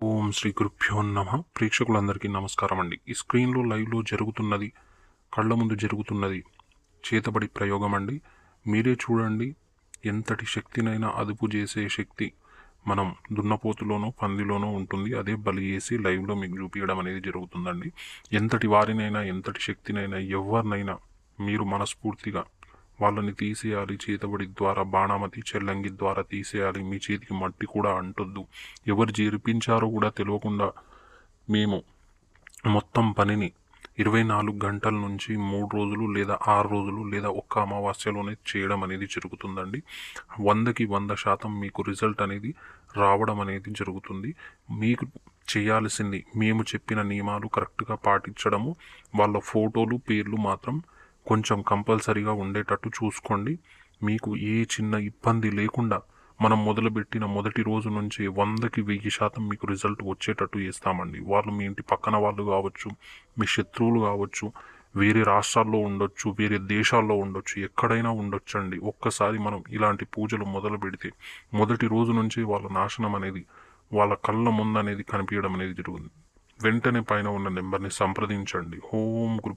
ఓం శ్రీ గురుభ్యో నమః. ప్రేక్షకులందరికీ నమస్కారం అండి. ఈ స్క్రీన్లో లైవ్లో జరుగుతున్నది, కళ్ళ ముందు జరుగుతున్నది చేతబడి ప్రయోగం అండి. మీరే చూడండి, ఎంతటి శక్తినైనా అదుపు చేసే శక్తి మనం దున్నపోతులోనో పందిలోనో ఉంటుంది. అదే బలి చేసి లైవ్లో మీకు చూపించడం అనేది జరుగుతుందండి. ఎంతటి వారినైనా, ఎంతటి శక్తినైనా, ఎవరినైనా మీరు మనస్ఫూర్తిగా వాళ్ళని తీసేయాలి. చేతబడి ద్వారా, బాణామతి చెల్లంగి ద్వారా తీసేయాలి. మీ చేతికి మట్టి కూడా అంటొద్దు. ఎవరు జరిపించారో కూడా తెలియకుండా మేము మొత్తం పనిని 24 గంటల నుంచి 3 రోజులు లేదా 6 రోజులు లేదా ఒక్క అమావాస్యలోనే చేయడం అనేది జరుగుతుందండి. 100కి 100% మీకు రిజల్ట్ అనేది రావడం అనేది జరుగుతుంది. మీకు చేయాల్సింది మేము చెప్పిన నియమాలు కరెక్ట్గా పాటించడము, వాళ్ళ ఫోటోలు పేర్లు మాత్రం కొంచెం కంపల్సరీగా ఉండేటట్టు చూసుకోండి. మీకు ఏ చిన్న ఇబ్బంది లేకుండా మనం మొదలుపెట్టిన మొదటి రోజు నుంచి 100కి 1000% మీకు రిజల్ట్ వచ్చేటట్టు చేస్తామండి. వాళ్ళు మీ ఇంటి పక్కన వాళ్ళు కావచ్చు, మీ శత్రువులు కావచ్చు, వేరే రాష్ట్రాల్లో ఉండొచ్చు, వేరే దేశాల్లో ఉండొచ్చు, ఎక్కడైనా ఉండొచ్చండి. ఒక్కసారి మనం ఇలాంటి పూజలు మొదలు పెడితే మొదటి రోజు నుంచి వాళ్ళ నాశనం అనేది వాళ్ళ కళ్ళ ముందు అనేది కనిపించడం అనేది జరుగుతుంది. వెంటనే పైన ఉన్న నెంబర్ని సంప్రదించండి. ఓం